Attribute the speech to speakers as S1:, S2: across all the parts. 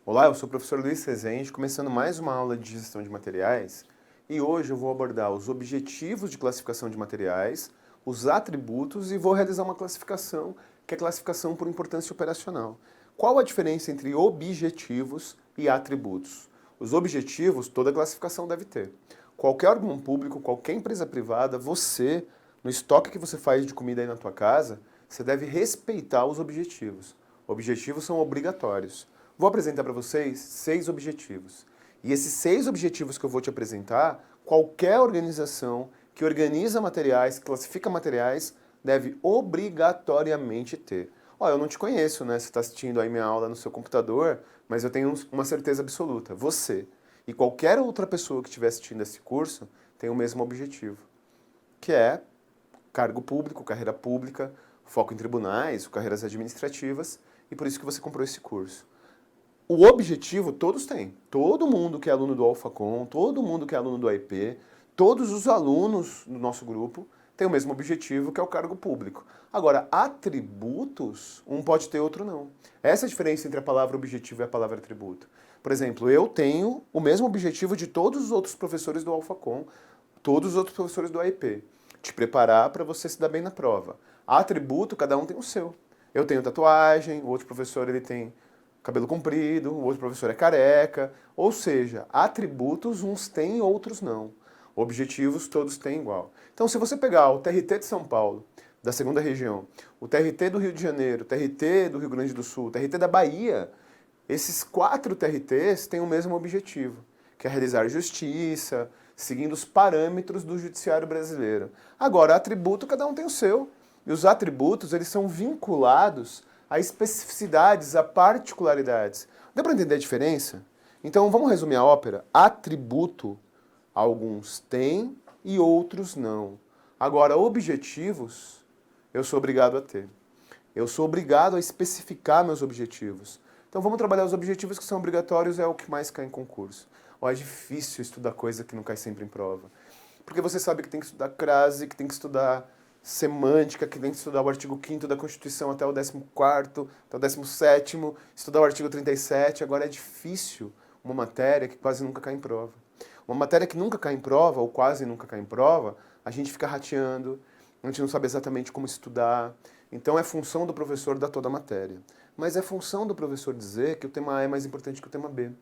S1: Olá, eu sou o professor Luiz Rezende, começando mais uma aula de gestão de materiais e hoje eu vou abordar os objetivos de classificação de materiais, os atributos e vou realizar uma classificação, que é a classificação por importância operacional. Qual a diferença entre objetivos e atributos? Os objetivos, toda classificação deve ter. Qualquer órgão público, qualquer empresa privada, você, no estoque que você faz de comida aí na tua casa, você deve respeitar os objetivos. Objetivos são obrigatórios. Vou apresentar para vocês 6 objetivos. E esses 6 objetivos que eu vou te apresentar, qualquer organização que organiza materiais, que classifica materiais, deve obrigatoriamente ter. Ó, eu não te conheço, né? Você está assistindo aí minha aula no seu computador, mas eu tenho uma certeza absoluta. Você e qualquer outra pessoa que estiver assistindo esse curso tem o mesmo objetivo, que é cargo público, carreira pública, foco em tribunais, carreiras administrativas, e por isso que você comprou esse curso. O objetivo todos têm. Todo mundo que é aluno do Alphacom, todo mundo que é aluno do AIP, todos os alunos do nosso grupo têm o mesmo objetivo, que é o cargo público. Agora, atributos, um pode ter, outro não. Essa é a diferença entre a palavra objetivo e a palavra atributo. Por exemplo, eu tenho o mesmo objetivo de todos os outros professores do Alphacom, todos os outros professores do AIP. Te preparar para você se dar bem na prova. Atributo, cada um tem o seu. Eu tenho tatuagem, o outro professor ele tem cabelo comprido, o outro professor é careca, ou seja, atributos uns têm, outros não. Objetivos todos têm igual. Então, se você pegar o TRT de São Paulo, da segunda região, o TRT do Rio de Janeiro, o TRT do Rio Grande do Sul, o TRT da Bahia, esses 4 TRTs têm o mesmo objetivo, que é realizar justiça, seguindo os parâmetros do judiciário brasileiro. Agora, atributo, cada um tem o seu. E os atributos, eles são vinculados a especificidades, a particularidades. Deu para entender a diferença? Então vamos resumir a ópera. Atributo, alguns têm e outros não. Agora, objetivos, eu sou obrigado a ter. Eu sou obrigado a especificar meus objetivos. Então vamos trabalhar os objetivos que são obrigatórios, é o que mais cai em concurso. Ó, é difícil estudar coisa que não cai sempre em prova. Porque você sabe que tem que estudar crase, que tem que estudar semântica, que tem que estudar o artigo 5º da Constituição até o 14º, até o 17º, estudar o artigo 37. Agora é difícil uma matéria que quase nunca cai em prova. Uma matéria que nunca cai em prova, ou quase nunca cai em prova, a gente fica rateando, a gente não sabe exatamente como estudar. Então é função do professor dar toda a matéria. Mas é função do professor dizer que o tema A é mais importante que o tema B.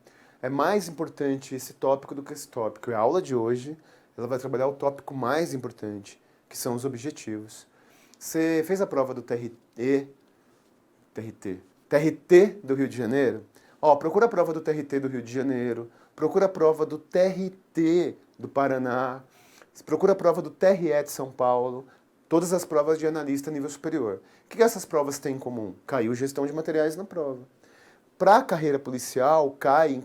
S1: É mais importante esse tópico do que esse tópico. E a aula de hoje, ela vai trabalhar o tópico mais importante, que são os objetivos. Você fez a prova do TRT do Rio de Janeiro? Ó, procura a prova do TRT do Rio de Janeiro, procura a prova do TRT do Paraná, procura a prova do TRE de São Paulo, todas as provas de analista nível superior. O que essas provas têm em comum? Caiu gestão de materiais na prova. Para a carreira policial, cai em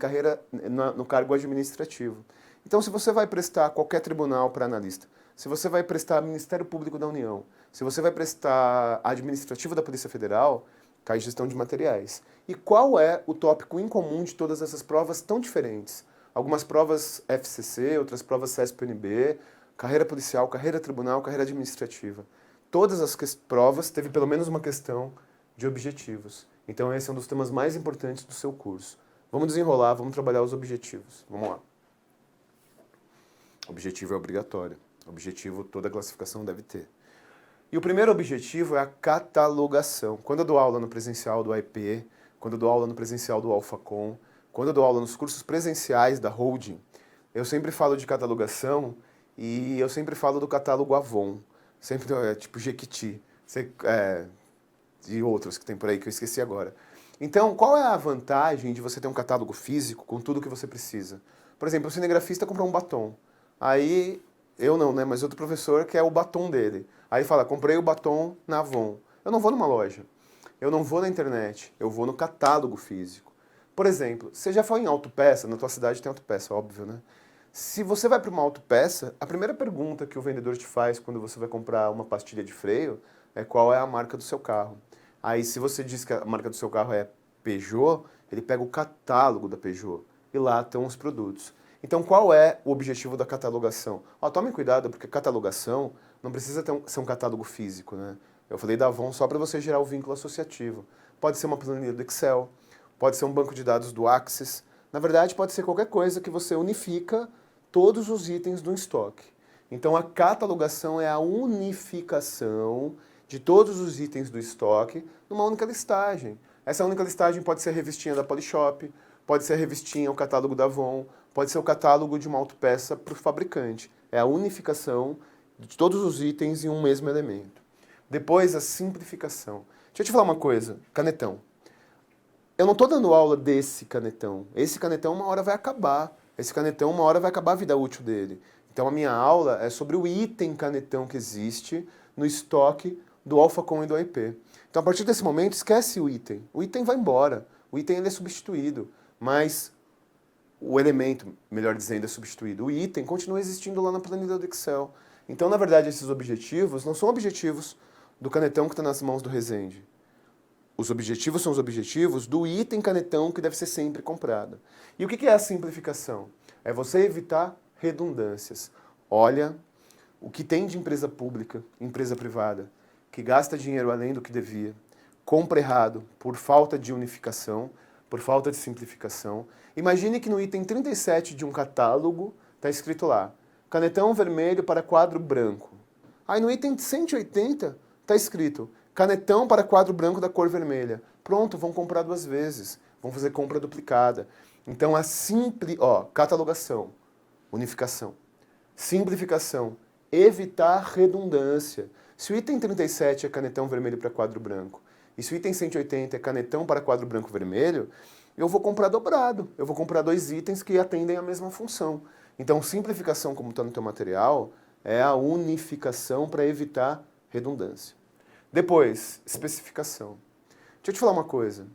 S1: no cargo administrativo. Então, se você vai prestar qualquer tribunal para analista, se você vai prestar Ministério Público da União, se você vai prestar administrativo da Polícia Federal, cai gestão de materiais. E qual é o tópico em comum de todas essas provas tão diferentes? Algumas provas FCC, outras provas CESP-UNB, carreira policial, carreira tribunal, carreira administrativa. Todas as provas teve pelo menos uma questão de objetivos. Então esse é um dos temas mais importantes do seu curso. Vamos desenrolar, vamos trabalhar os objetivos. Vamos lá. Objetivo é obrigatório. Objetivo toda classificação deve ter. E o primeiro objetivo é a catalogação. Quando eu dou aula no presencial do AIP, quando eu dou aula no presencial do Alphacom, quando eu dou aula nos cursos presenciais da Holding, eu sempre falo de catalogação e eu sempre falo do catálogo Avon. Sempre, tipo Jequiti. E outros que tem por aí que eu esqueci agora. Então, qual é a vantagem de você ter um catálogo físico com tudo que você precisa? Por exemplo, o cinegrafista comprou um batom. Aí, eu não, né? Mas outro professor quer o batom dele. Aí fala, comprei o batom na Avon. Eu não vou numa loja. Eu não vou na internet. Eu vou no catálogo físico. Por exemplo, você já foi em autopeça? Na tua cidade tem autopeça, óbvio, né? Se você vai para uma autopeça, a primeira pergunta que o vendedor te faz quando você vai comprar uma pastilha de freio é qual é a marca do seu carro. Aí, se você diz que a marca do seu carro é Peugeot, ele pega o catálogo da Peugeot e lá estão os produtos. Então, qual é o objetivo da catalogação? Ó, tome cuidado, porque catalogação não precisa ser um catálogo físico, né? Eu falei da Avon só para você gerar o vínculo associativo. Pode ser uma planilha do Excel, pode ser um banco de dados do Axis. Na verdade, pode ser qualquer coisa que você unifica todos os itens do estoque. Então, a catalogação é a unificação de todos os itens do estoque numa única listagem. Essa única listagem pode ser a revistinha da Polishop, pode ser a revistinha, o catálogo da Avon, pode ser o catálogo de uma autopeça para o fabricante. É a unificação de todos os itens em um mesmo elemento. Depois, a simplificação. Deixa eu te falar uma coisa, canetão. Eu não estou dando aula desse canetão. Esse canetão uma hora vai acabar. Esse canetão uma hora vai acabar a vida útil dele. Então a minha aula é sobre o item canetão que existe no estoque do Alphacom e do AIP. Então a partir desse momento esquece o item. O item vai embora. O item ele é substituído. Mas o elemento, melhor dizendo, é substituído. O item continua existindo lá na planilha do Excel. Então, na verdade, esses objetivos não são objetivos do canetão que está nas mãos do Rezende. Os objetivos são os objetivos do item canetão que deve ser sempre comprado. E o que é a simplificação? É você evitar redundâncias. Olha o que tem de empresa pública, empresa privada, que gasta dinheiro além do que devia, compra errado por falta de unificação, por falta de simplificação. Imagine que no item 37 de um catálogo está escrito lá, canetão vermelho para quadro branco. Aí no item 180 está escrito, canetão para quadro branco da cor vermelha. Pronto, vão comprar duas vezes, vão fazer compra duplicada. Então a catalogação, unificação, simplificação, evitar redundância. Se o item 37 é canetão vermelho para quadro branco, e se o item 180 é canetão para quadro branco vermelho, eu vou comprar dobrado. Eu vou comprar dois itens que atendem a mesma função. Então, simplificação, como está no teu material, é a unificação para evitar redundância. Depois, especificação. Deixa eu te falar uma coisa.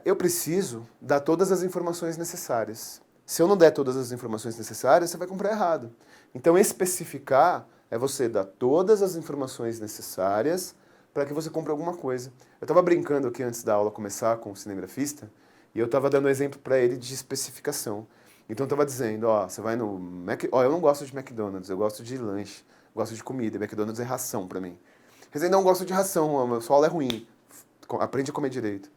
S1: Eu preciso dar todas as informações necessárias. Se eu não der todas as informações necessárias, você vai comprar errado. Então, especificar é você dar todas as informações necessárias para que você compre alguma coisa. Eu estava brincando aqui antes da aula começar com o cinegrafista e eu estava dando um exemplo para ele de especificação. Então eu estava dizendo, você vai no eu não gosto de McDonald's, eu gosto de lanche, gosto de comida, McDonald's é ração para mim. Mas eu não gosto de ração, a sua aula é ruim, aprende a comer direito.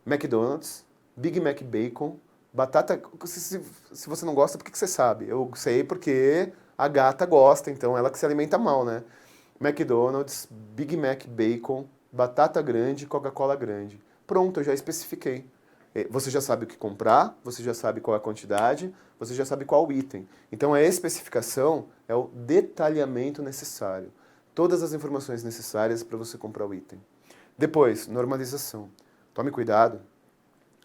S1: McDonald's, Big Mac Bacon, batata... Se você não gosta, por que você sabe? Eu sei porque a gata gosta, então ela que se alimenta mal, né? McDonald's, Big Mac Bacon, batata grande, Coca-Cola grande. Pronto, eu já especifiquei. Você já sabe o que comprar, você já sabe qual é a quantidade, você já sabe qual o item. Então a especificação é o detalhamento necessário. Todas as informações necessárias para você comprar o item. Depois, normalização. Tome cuidado,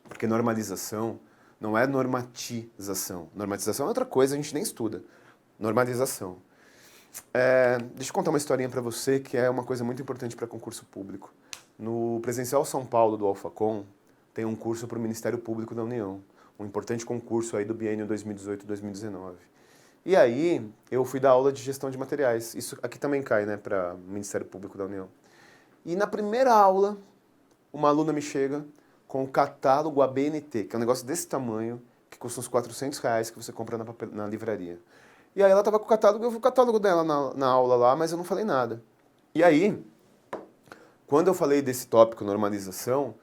S1: porque normalização não é normatização. Normatização é outra coisa, a gente nem estuda. Normalização. Deixa eu contar uma historinha para você que é uma coisa muito importante para concurso público. No Presencial São Paulo do Alphacom, tem um curso para o Ministério Público da União. Um importante concurso aí do biênio 2018-2019. E aí, eu fui dar aula de gestão de materiais. Isso aqui também cai, né, para o Ministério Público da União. E na primeira aula, uma aluna me chega com o catálogo ABNT, que é um negócio desse tamanho, que custa uns R$400 que você compra na livraria. E aí ela estava com o catálogo, eu vi o catálogo dela na aula lá, mas eu não falei nada. E aí, quando eu falei desse tópico, normalização,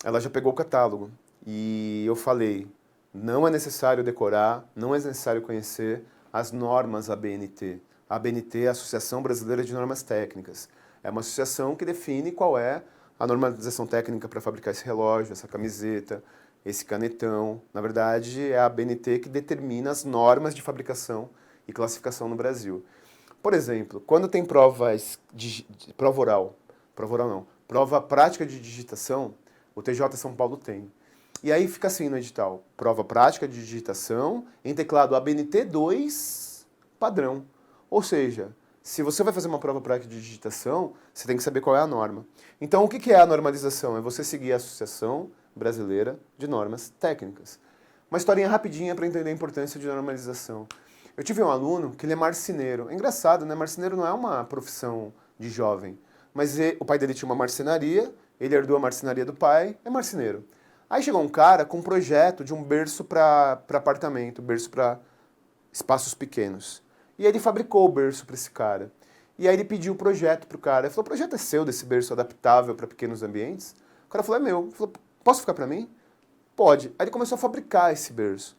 S1: ela já pegou o catálogo. E eu falei, não é necessário decorar, não é necessário conhecer as normas ABNT. A ABNT é a Associação Brasileira de Normas Técnicas. É uma associação que define qual é a normalização técnica para fabricar esse relógio, essa camiseta, esse canetão. Na verdade, é a ABNT que determina as normas de fabricação e classificação no Brasil. Por exemplo, quando tem prova prática de digitação, o TJ São Paulo tem. E aí fica assim no edital, prova prática de digitação em teclado ABNT2 padrão. Ou seja, se você vai fazer uma prova prática de digitação, você tem que saber qual é a norma. Então, o que é a normalização? É você seguir a Associação Brasileira de Normas Técnicas. Uma historinha rapidinha para entender a importância de normalização. Eu tive um aluno que ele é marceneiro. É engraçado, né? Marceneiro não é uma profissão de jovem. Mas o pai dele tinha uma marcenaria, ele herdou a marcenaria do pai, é marceneiro. Aí chegou um cara com um projeto de um berço para apartamento, berço para espaços pequenos. E ele fabricou o berço para esse cara. E aí ele pediu o projeto para o cara. Ele falou, o projeto é seu desse berço adaptável para pequenos ambientes? cara falou, é meu. Ele falou, posso ficar para mim? Pode. Aí ele começou a fabricar esse berço.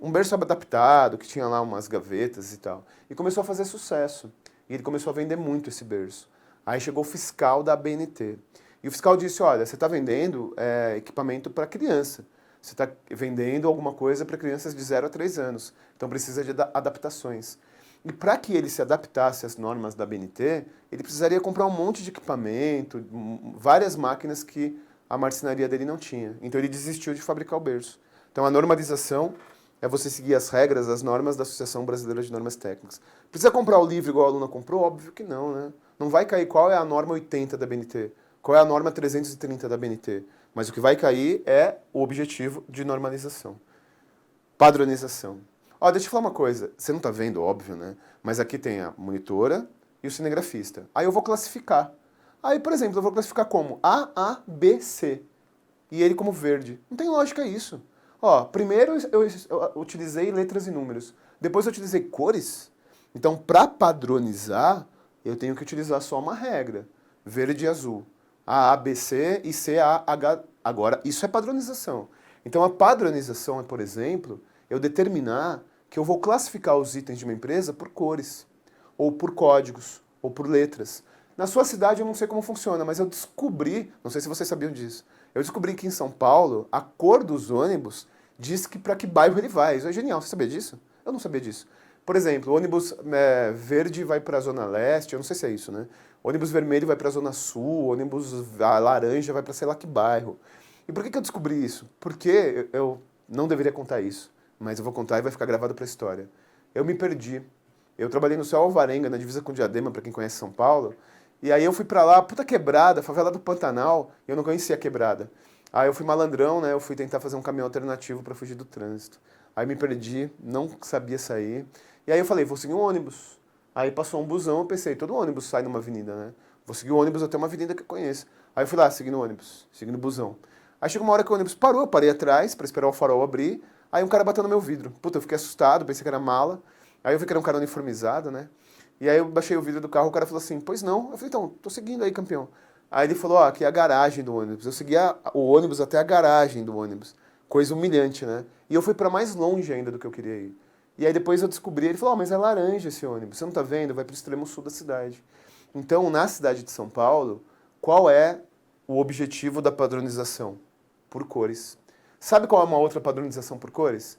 S1: Um berço adaptado, que tinha lá umas gavetas e tal. E começou a fazer sucesso. E ele começou a vender muito esse berço. Aí chegou o fiscal da ABNT. E o fiscal disse, olha, você está vendendo equipamento para criança. Você está vendendo alguma coisa para crianças de 0 a 3 anos. Então precisa de adaptações. E para que ele se adaptasse às normas da ABNT, ele precisaria comprar um monte de equipamento, várias máquinas que a marcenaria dele não tinha. Então ele desistiu de fabricar o berço. Então a normalização é você seguir as regras, as normas da Associação Brasileira de Normas Técnicas. Precisa comprar o livro igual a aluna comprou? Óbvio que não, né? Não vai cair qual é a norma 80 da ABNT, qual é a norma 330 da ABNT. Mas o que vai cair é o objetivo de normalização. Padronização. Ó, deixa eu falar uma coisa. Você não está vendo, óbvio, né? Mas aqui tem a monitora e o cinegrafista. Aí eu vou classificar. Aí, por exemplo, eu vou classificar como A, B, C. E ele como verde. Não tem lógica isso. Ó, primeiro eu utilizei letras e números. Depois eu utilizei cores. Então, para padronizar, eu tenho que utilizar só uma regra. Verde e azul. A, B, C e C, A, H. Agora, isso é padronização. Então, a padronização é, por exemplo, eu determinar que eu vou classificar os itens de uma empresa por cores, ou por códigos, ou por letras. Na sua cidade eu não sei como funciona, mas eu descobri, não sei se vocês sabiam disso, eu descobri que em São Paulo a cor dos ônibus diz que para que bairro ele vai. Isso é genial, você sabia disso? Eu não sabia disso. Por exemplo, o ônibus verde vai para a Zona Leste, eu não sei se é isso, né? O ônibus vermelho vai para a Zona Sul, o ônibus laranja vai para sei lá que bairro. E por que eu descobri isso? Porque eu não deveria contar isso, mas eu vou contar e vai ficar gravado para a história. Eu me perdi. Eu trabalhei no Céu Alvarenga, na divisa com Diadema, para quem conhece São Paulo, e aí eu fui pra lá, puta quebrada, favela do Pantanal, e eu não conhecia a quebrada. Aí eu fui malandrão, né, eu fui tentar fazer um caminho alternativo pra fugir do trânsito. Aí me perdi, não sabia sair. E aí eu falei, vou seguir um ônibus. Aí passou um busão, eu pensei, todo ônibus sai numa avenida, né? Vou seguir o ônibus até uma avenida que eu conheço. Aí eu fui lá, seguindo o ônibus, seguindo o busão. Aí chegou uma hora que o ônibus parou, eu parei atrás pra esperar o farol abrir. Aí um cara bateu no meu vidro. Puta, eu fiquei assustado, pensei que era mala. Aí eu vi que era um cara uniformizado, né? E aí eu baixei o vidro do carro, o cara falou assim, pois não. Eu falei, então, tô seguindo aí, campeão. Aí ele falou, ó, aqui é a garagem do ônibus. Eu segui o ônibus até a garagem do ônibus. Coisa humilhante, né? E eu fui pra mais longe ainda do que eu queria ir. E aí depois eu descobri, ele falou, ó, mas é laranja esse ônibus. Você não tá vendo? Vai pro extremo sul da cidade. Então, na cidade de São Paulo, qual é o objetivo da padronização? Por cores. Sabe qual é uma outra padronização por cores?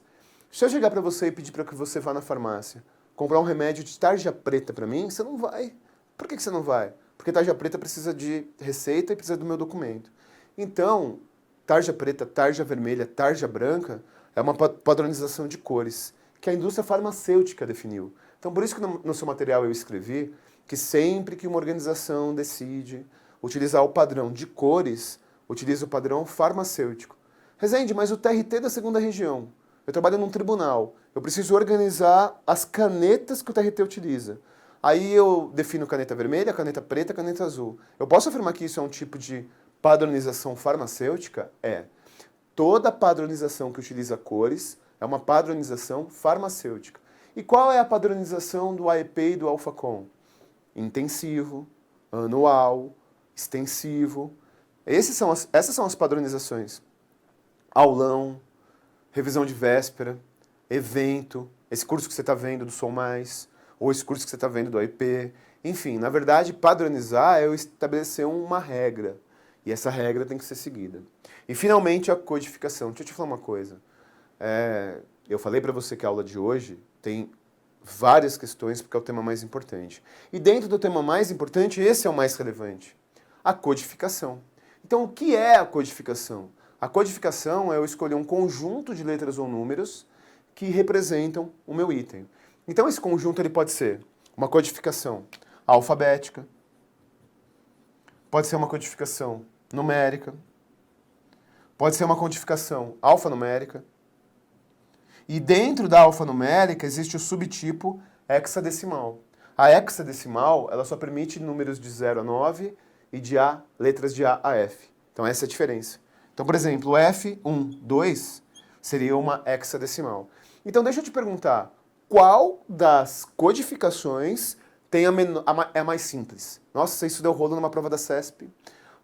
S1: Se eu chegar pra você e pedir pra que você vá na farmácia comprar um remédio de tarja preta pra mim, você não vai. Por que você não vai? Porque tarja preta precisa de receita e precisa do meu documento. Então, tarja preta, tarja vermelha, tarja branca é uma padronização de cores que a indústria farmacêutica definiu. Então, por isso que no seu material eu escrevi que sempre que uma organização decide utilizar o padrão de cores, utiliza o padrão farmacêutico. Rezende, mas o TRT da segunda região, eu trabalho num tribunal, eu preciso organizar as canetas que o TRT utiliza. Aí eu defino caneta vermelha, caneta preta, caneta azul. Eu posso afirmar que isso é um tipo de padronização farmacêutica? É. Toda padronização que utiliza cores é uma padronização farmacêutica. E qual é a padronização do AEP e do Alphacom? Intensivo, anual, extensivo. Essas são as padronizações. Aulão, revisão de véspera, evento, esse curso que você está vendo do Som Mais, ou esse curso que você está vendo do AIP. Enfim, na verdade, padronizar é eu estabelecer uma regra. E essa regra tem que ser seguida. E, finalmente, a codificação. Deixa eu te falar uma coisa. Eu falei para você que a aula de hoje tem várias questões, porque é o tema mais importante. E dentro do tema mais importante, esse é o mais relevante. A codificação. Então, o que é a codificação? A codificação é eu escolher um conjunto de letras ou números que representam o meu item. Então esse conjunto ele pode ser uma codificação alfabética, pode ser uma codificação numérica, pode ser uma codificação alfanumérica, e dentro da alfanumérica existe o subtipo hexadecimal. A hexadecimal ela só permite números de 0 a 9 e de letras de A a F. Então essa é a diferença. Então, por exemplo, o F1, 2 seria uma hexadecimal. Então, deixa eu te perguntar, qual das codificações é a mais simples? Nossa, isso deu rolo numa prova da CESP.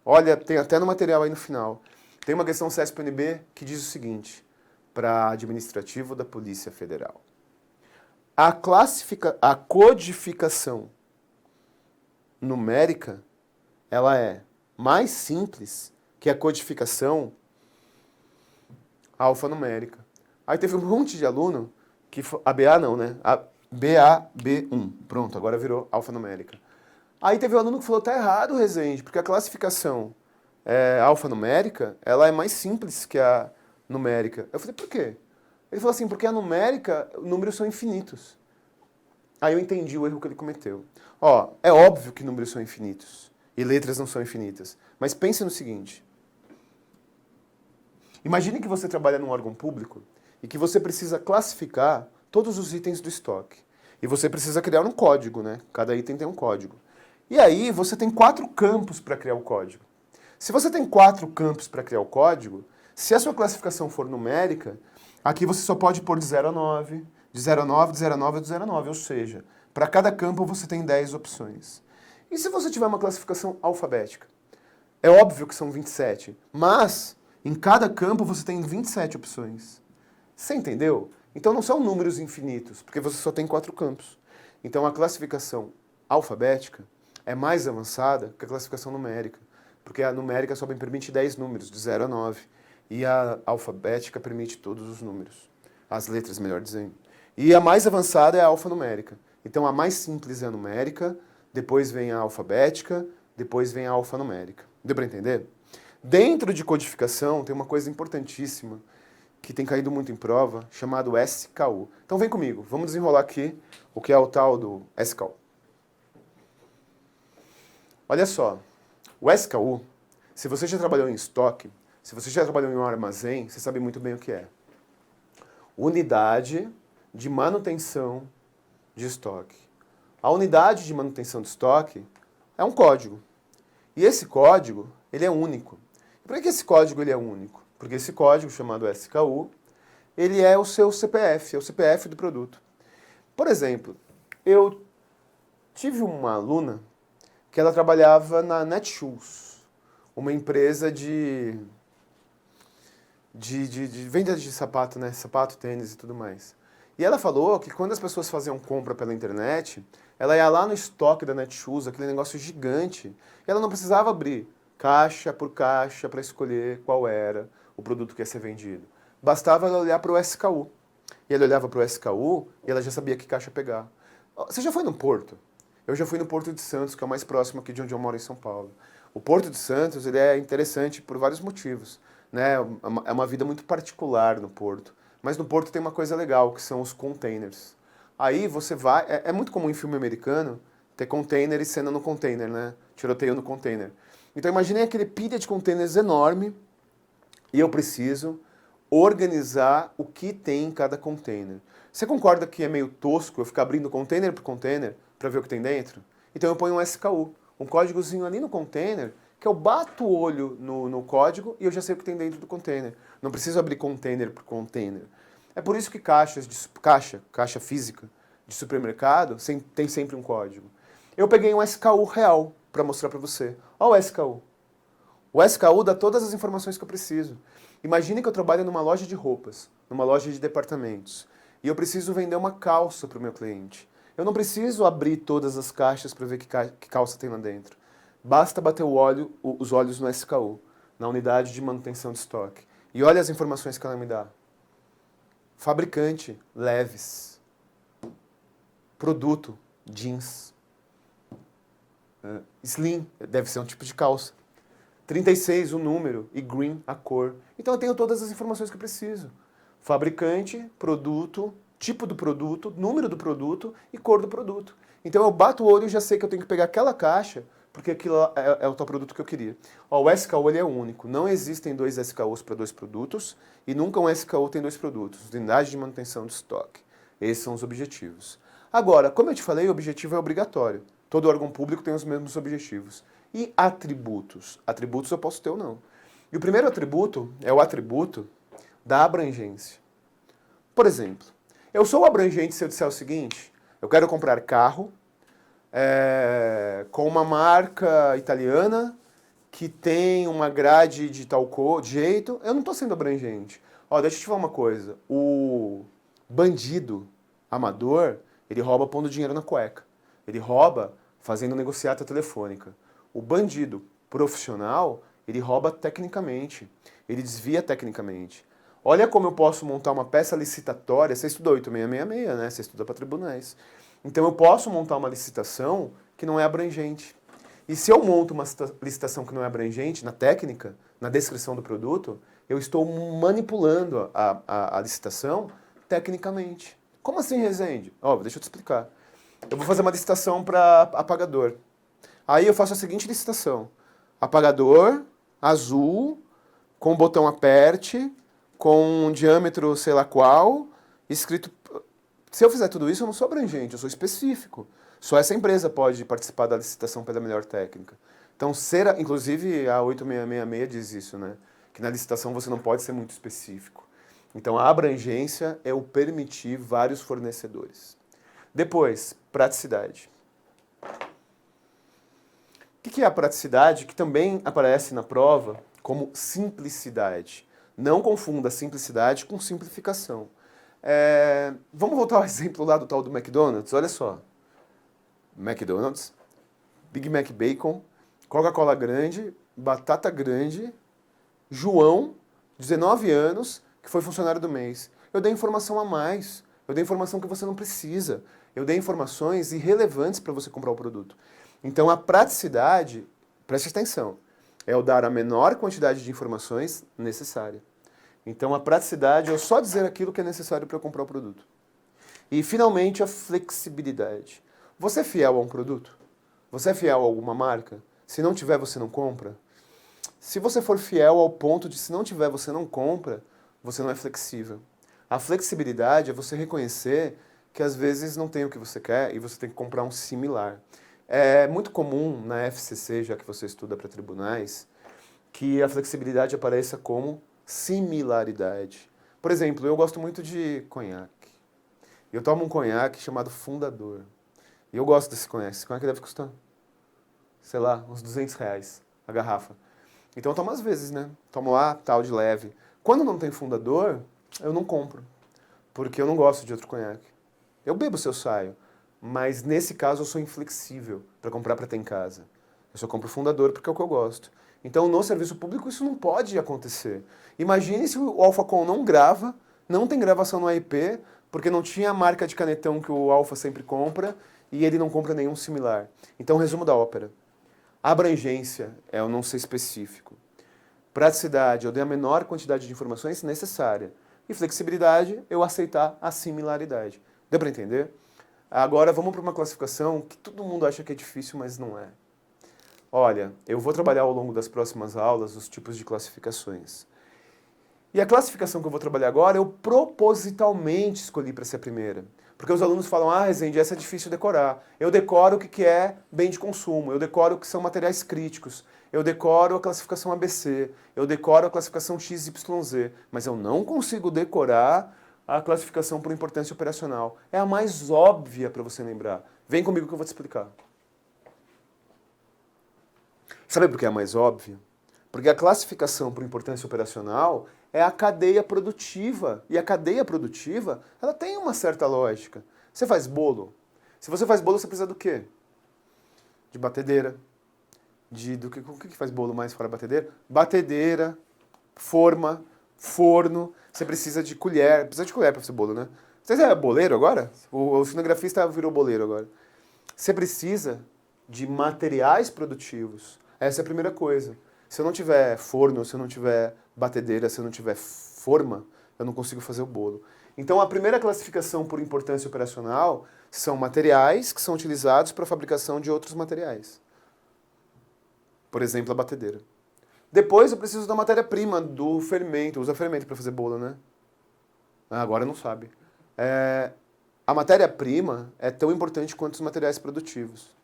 S1: Olha, tem até no material aí no final. Tem uma questão CESP-UNB que diz o seguinte, para administrativo da Polícia Federal. A codificação numérica, ela é mais simples que a codificação alfanumérica. Aí teve um monte de aluno que... ABA não, né? BAB1. Pronto, agora virou alfanumérica. Aí teve um aluno que falou, tá errado, Rezende, porque a classificação alfanumérica, ela é mais simples que a numérica. Eu falei, por quê? Ele falou assim, porque a numérica, números são infinitos. Aí eu entendi o erro que ele cometeu. Ó, é óbvio que números são infinitos e letras não são infinitas. Mas pense no seguinte. Imagine que você trabalha num órgão público e que você precisa classificar todos os itens do estoque. E você precisa criar um código, né? Cada item tem um código. E aí você tem 4 campos para criar o código. Se você tem 4 campos para criar o código, se a sua classificação for numérica, aqui você só pode pôr de 0 a 9, de 0 a 9, de 0 a 9 ou de 0 a 9. Ou seja, para cada campo você tem 10 opções. E se você tiver uma classificação alfabética? É óbvio que são 27, mas em cada campo você tem 27 opções. Você entendeu? Então não são números infinitos, porque você só tem 4 campos. Então a classificação alfabética é mais avançada que a classificação numérica, porque a numérica só permite 10 números, de 0 a 9, e a alfabética permite todos os números, as letras, melhor dizendo. E a mais avançada é a alfanumérica. Então a mais simples é a numérica, depois vem a alfabética, depois vem a alfanumérica. Deu para entender? Dentro de codificação tem uma coisa importantíssima que tem caído muito em prova, chamado SKU. Então vem comigo, vamos desenrolar aqui o que é o tal do SKU. Olha só, o SKU, se você já trabalhou em estoque, se você já trabalhou em um armazém, você sabe muito bem o que é. Unidade de manutenção de estoque. A unidade de manutenção de estoque é um código. E esse código, ele é único. E por que esse código ele é único? Porque esse código, chamado SKU, ele é o seu CPF, é o CPF do produto. Por exemplo, eu tive uma aluna que ela trabalhava na Netshoes, uma empresa de venda de sapato, né? Sapato, tênis e tudo mais. E ela falou que quando as pessoas faziam compra pela internet, ela ia lá no estoque da Netshoes, aquele negócio gigante, e ela não precisava abrir caixa por caixa para escolher qual era o produto que ia ser vendido. Bastava ela olhar para o SKU. E ela olhava para o SKU e ela já sabia que caixa pegar. Você já foi no Porto? Eu já fui no Porto de Santos, que é o mais próximo aqui de onde eu moro, em São Paulo. O Porto de Santos ele é interessante por vários motivos, né? É uma vida muito particular no Porto. Mas no Porto tem uma coisa legal, que são os containers. Aí você vai... É muito comum em filme americano ter container e cena no container, né? Tiroteio no container. Então imaginem aquele pilha de containers enorme e eu preciso organizar o que tem em cada container. Você concorda que é meio tosco eu ficar abrindo container por container para ver o que tem dentro? Então eu ponho um SKU, um códigozinho ali no container, que eu bato o olho no código e eu já sei o que tem dentro do container. Não preciso abrir container por container. É por isso que caixa física de supermercado tem sempre um código. Eu peguei um SKU real para mostrar para você. Olha o SKU. O SKU dá todas as informações que eu preciso. Imagine que eu trabalho numa loja de roupas, numa loja de departamentos, e eu preciso vender uma calça para o meu cliente. Eu não preciso abrir todas as caixas para ver que calça tem lá dentro. Basta bater os olhos no SKU, na unidade de manutenção de estoque. E olha as informações que ela me dá. Fabricante, Levi's. Produto, jeans. Slim, deve ser um tipo de calça. 36, o número, e green, a cor. Então eu tenho todas as informações que eu preciso. Fabricante, produto, tipo do produto, número do produto e cor do produto. Então eu bato o olho e já sei que eu tenho que pegar aquela caixa, porque aquilo é o tal produto que eu queria. Ó, o SKU ele é único. Não existem 2 SKUs para 2 produtos e nunca um SKU tem 2 produtos. Unidade de manutenção de estoque. Esses são os objetivos. Agora, como eu te falei, o objetivo é obrigatório. Todo órgão público tem os mesmos objetivos. E atributos? Atributos eu posso ter ou não. E o primeiro atributo é o atributo da abrangência. Por exemplo, eu sou abrangente se eu disser o seguinte: eu quero comprar carro com uma marca italiana que tem uma grade de tal jeito, eu não estou sendo abrangente. Ó, deixa eu te falar uma coisa. O bandido amador, ele rouba pondo dinheiro na cueca. Ele rouba fazendo negociata telefônica. O bandido profissional, ele rouba tecnicamente. Ele desvia tecnicamente. Olha como eu posso montar uma peça licitatória. Você estuda 8666, né? Você estuda para tribunais. Então eu posso montar uma licitação que não é abrangente. E se eu monto uma licitação que não é abrangente, na técnica, na descrição do produto, eu estou manipulando a licitação tecnicamente. Como assim, Rezende? Ó, deixa eu te explicar. Eu vou fazer uma licitação para apagador. Aí eu faço a seguinte licitação. Apagador, azul, com botão aperte, com um diâmetro sei lá qual, escrito... Se eu fizer tudo isso, eu não sou abrangente, eu sou específico. Só essa empresa pode participar da licitação pela melhor técnica. Então, inclusive a 8666 diz isso, né? Que na licitação você não pode ser muito específico. Então, a abrangência é o permitir vários fornecedores. Depois, praticidade. O que é a praticidade? Que também aparece na prova como simplicidade. Não confunda simplicidade com simplificação. Vamos voltar ao exemplo lá do tal do McDonald's? Olha só. McDonald's, Big Mac Bacon, Coca-Cola grande, batata grande, João, 19 anos, que foi funcionário do mês. Eu dei informação a mais. Eu dei informação que você não precisa. Eu dei informações irrelevantes para você comprar o produto. Então a praticidade, preste atenção, é o dar a menor quantidade de informações necessária. Então a praticidade é eu só dizer aquilo que é necessário para eu comprar o produto. E finalmente a flexibilidade. Você é fiel a um produto? Você é fiel a alguma marca? Se não tiver, você não compra? Se você for fiel ao ponto de se não tiver, você não compra, você não é flexível. A flexibilidade é você reconhecer que às vezes não tem o que você quer e você tem que comprar um similar. É muito comum na FCC, já que você estuda para tribunais, que a flexibilidade apareça como similaridade. Por exemplo, eu gosto muito de conhaque. Eu tomo um conhaque chamado Fundador. E eu gosto desse conhaque. Esse conhaque deve custar, sei lá, uns R$200 a garrafa. Então eu tomo às vezes, né? Tomo lá, tal, de leve. Quando não tem Fundador, eu não compro. Porque eu não gosto de outro conhaque. Eu bebo se eu saio. Mas nesse caso eu sou inflexível para comprar para ter em casa. Eu só compro Fundador porque é o que eu gosto. Então no serviço público isso não pode acontecer. Imagine se o Alphacom não grava, não tem gravação no AIP, porque não tinha a marca de canetão que o Alfa sempre compra e ele não compra nenhum similar. Então resumo da ópera. Abrangência é eu não ser específico. Praticidade, eu dei a menor quantidade de informações necessária. E flexibilidade, eu aceitar a similaridade. Deu para entender? Agora vamos para uma classificação que todo mundo acha que é difícil, mas não é. Olha, eu vou trabalhar ao longo das próximas aulas os tipos de classificações. E a classificação que eu vou trabalhar agora, eu propositalmente escolhi para ser a primeira. Porque os alunos falam, Rezende, essa é difícil decorar. Eu decoro o que é bem de consumo, eu decoro o que são materiais críticos, eu decoro a classificação ABC, eu decoro a classificação XYZ, mas eu não consigo decorar a classificação por importância operacional. É a mais óbvia para você lembrar. Vem comigo que eu vou te explicar. Sabe por que é a mais óbvia? Porque a classificação por importância operacional é a cadeia produtiva. E a cadeia produtiva, ela tem uma certa lógica. Você faz bolo. Se você faz bolo, você precisa do quê? De batedeira. O que faz bolo mais fora batedeira? Batedeira, forma, forno. Você precisa de colher. Precisa de colher para fazer bolo, né? Você é boleiro agora? O cinegrafista virou boleiro agora. Você precisa de materiais produtivos. Essa é a primeira coisa. Se eu não tiver forno, se eu não tiver batedeira, se eu não tiver forma, eu não consigo fazer o bolo. Então a primeira classificação por importância operacional são materiais que são utilizados para a fabricação de outros materiais. Por exemplo, a batedeira. Depois eu preciso da matéria-prima, do fermento. Usa fermento para fazer bolo, né? Agora não sabe. A matéria-prima é tão importante quanto os materiais produtivos.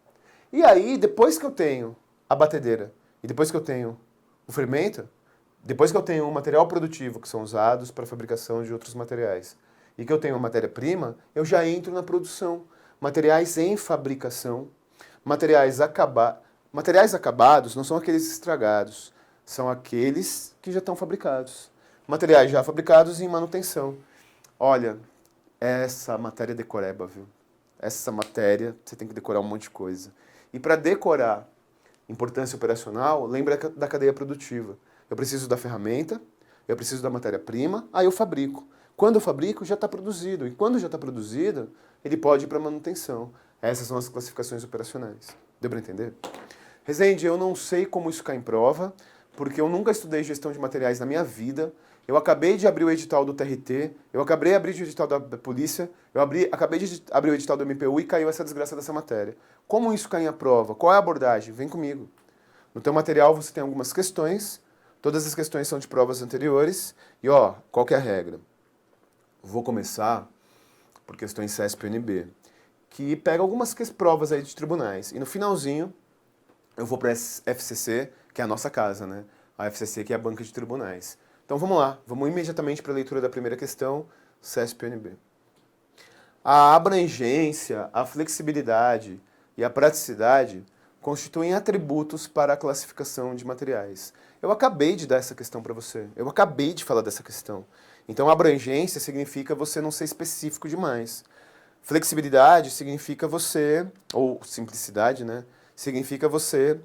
S1: E aí, depois que eu tenho a batedeira e depois que eu tenho o fermento, depois que eu tenho o material produtivo que são usados para a fabricação de outros materiais e que eu tenho a matéria-prima, eu já entro na produção. Materiais em fabricação, materiais Materiais acabados não são aqueles estragados, são aqueles que já estão fabricados. Materiais já fabricados em manutenção. Olha, essa matéria é decoreba, viu? Essa matéria, você tem que decorar um monte de coisa. E para decorar importância operacional, lembra da cadeia produtiva. Eu preciso da ferramenta, eu preciso da matéria-prima, aí eu fabrico. Quando eu fabrico, já está produzido. E quando já está produzido, ele pode ir para manutenção. Essas são as classificações operacionais. Deu para entender? Rezende, eu não sei como isso cai em prova, porque eu nunca estudei gestão de materiais na minha vida. Eu acabei de abrir o edital do TRT, eu acabei de abrir o edital da polícia, acabei de abrir o edital do MPU e caiu essa desgraça dessa matéria. Como isso cai em prova? Qual é a abordagem? Vem comigo. No teu material você tem algumas questões, todas as questões são de provas anteriores, e ó, qual que é a regra? Vou começar por questões CESP-UNB, que pega algumas provas aí de tribunais, e no finalzinho eu vou para a FCC, que é a nossa casa, né? A FCC que é a banca de tribunais. Então vamos lá, vamos imediatamente para a leitura da primeira questão, CESP-UNB. A abrangência, a flexibilidade e a praticidade constituem atributos para a classificação de materiais. Eu acabei de dar essa questão para você, eu acabei de falar dessa questão. Então abrangência significa você não ser específico demais. Flexibilidade significa você, ou simplicidade, né? Significa você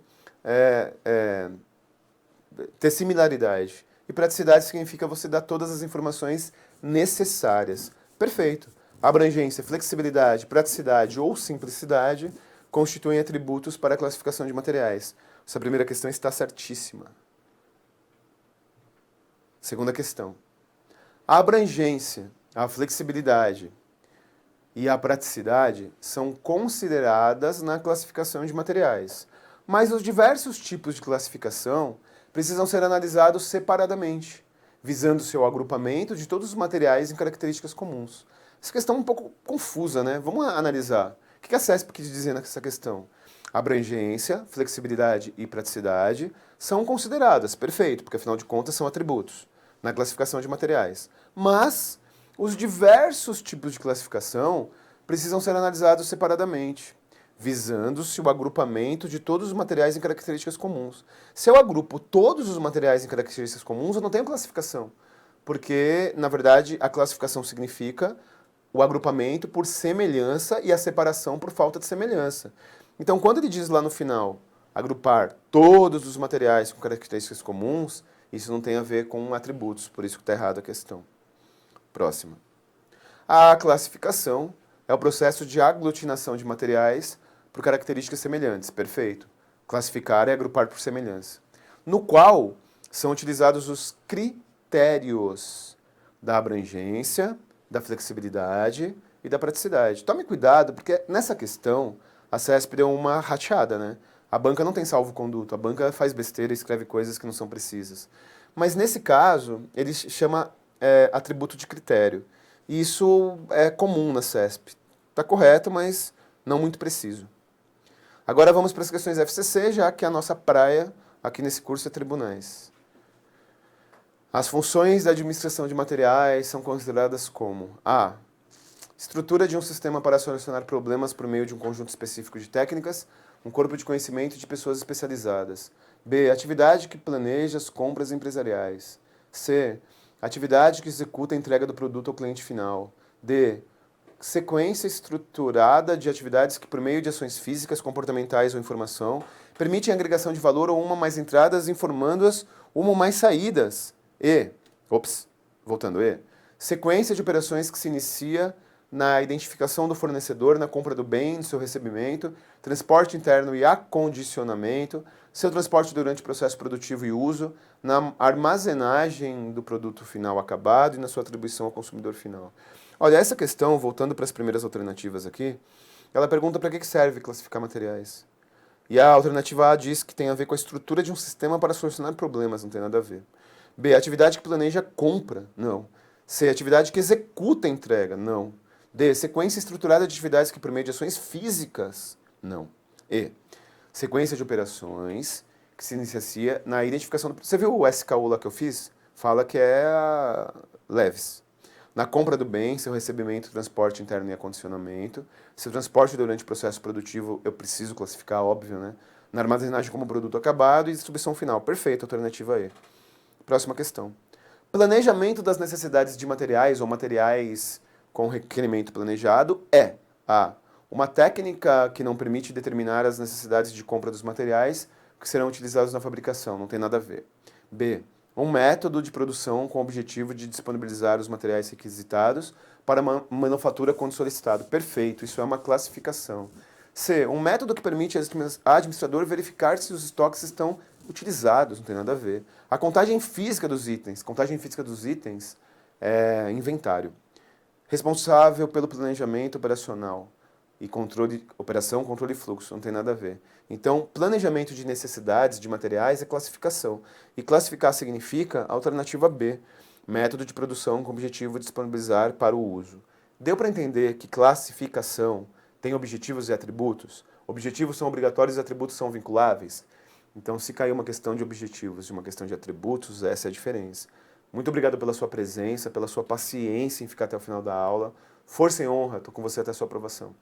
S1: ter similaridade. E praticidade significa você dar todas as informações necessárias. Perfeito. Abrangência, flexibilidade, praticidade ou simplicidade constituem atributos para a classificação de materiais. Essa primeira questão está certíssima. Segunda questão. A abrangência, a flexibilidade e a praticidade são consideradas na classificação de materiais. Mas os diversos tipos de classificação precisam ser analisados separadamente, visando seu agrupamento de todos os materiais em características comuns. Essa questão é um pouco confusa, né? Vamos analisar. O que a CESP quis dizer nessa questão? Abrangência, flexibilidade e praticidade são consideradas, perfeito, porque afinal de contas são atributos na classificação de materiais. Mas os diversos tipos de classificação precisam ser analisados separadamente, visando-se o agrupamento de todos os materiais em características comuns. Se eu agrupo todos os materiais em características comuns, eu não tenho classificação, porque, na verdade, a classificação significa o agrupamento por semelhança e a separação por falta de semelhança. Então, quando ele diz lá no final, agrupar todos os materiais com características comuns, isso não tem a ver com atributos, por isso que está errado a questão. Próxima. A classificação é o processo de aglutinação de materiais por características semelhantes. Perfeito. Classificar é agrupar por semelhança. No qual são utilizados os critérios da abrangência, da flexibilidade e da praticidade. Tome cuidado, porque nessa questão a CESP deu uma rateada, né? A banca não tem salvo-conduto, a banca faz besteira e escreve coisas que não são precisas. Mas nesse caso, ele chama atributo de critério. E isso é comum na CESP. Está correto, mas não muito preciso. Agora vamos para as questões FCC, já que a nossa praia aqui nesse curso é tribunais. As funções da administração de materiais são consideradas como a. Estrutura de um sistema para solucionar problemas por meio de um conjunto específico de técnicas, um corpo de conhecimento de pessoas especializadas. B. Atividade que planeja as compras empresariais. C. Atividade que executa a entrega do produto ao cliente final. D. Sequência estruturada de atividades que, por meio de ações físicas, comportamentais ou informação, permitem a agregação de valor ou uma ou mais entradas, informando-as uma ou mais saídas. E. Voltando. E. Sequência de operações que se inicia na identificação do fornecedor, na compra do bem, no seu recebimento, transporte interno e acondicionamento, seu transporte durante o processo produtivo e uso, na armazenagem do produto final acabado e na sua atribuição ao consumidor final. Olha, essa questão, voltando para as primeiras alternativas aqui, ela pergunta para que serve classificar materiais. E a alternativa A diz que tem a ver com a estrutura de um sistema para solucionar problemas, não tem nada a ver. B, atividade que planeja compra, não. C, atividade que executa a entrega, não. D, sequência estruturada de atividades que por meio de ações físicas, não. E, sequência de operações que se inicia na identificação do... Você viu o SKU lá que eu fiz? Fala que é leves. Na compra do bem, seu recebimento, transporte interno e acondicionamento. Seu transporte durante o processo produtivo, eu preciso classificar, óbvio, né? na armazenagem como produto acabado e distribuição final. Perfeito, alternativa E. Próxima questão. Planejamento das necessidades de materiais ou materiais com requerimento planejado é A. Uma técnica que não permite determinar as necessidades de compra dos materiais que serão utilizados na fabricação, não tem nada a ver. B. Um método de produção com o objetivo de disponibilizar os materiais requisitados para manufatura quando solicitado. Perfeito, isso é uma classificação. C. Um método que permite ao administrador verificar se os estoques estão utilizados, não tem nada a ver. A contagem física dos itens é inventário. Responsável pelo planejamento operacional e operação, controle e fluxo, não tem nada a ver. Então, planejamento de necessidades de materiais é classificação. E classificar significa alternativa B, método de produção com o objetivo de disponibilizar para o uso. Deu para entender que classificação tem objetivos e atributos? Objetivos são obrigatórios e atributos são vinculáveis? Então, se cair uma questão de objetivos e uma questão de atributos, essa é a diferença. Muito obrigado pela sua presença, pela sua paciência em ficar até o final da aula. Força e honra, estou com você até a sua aprovação.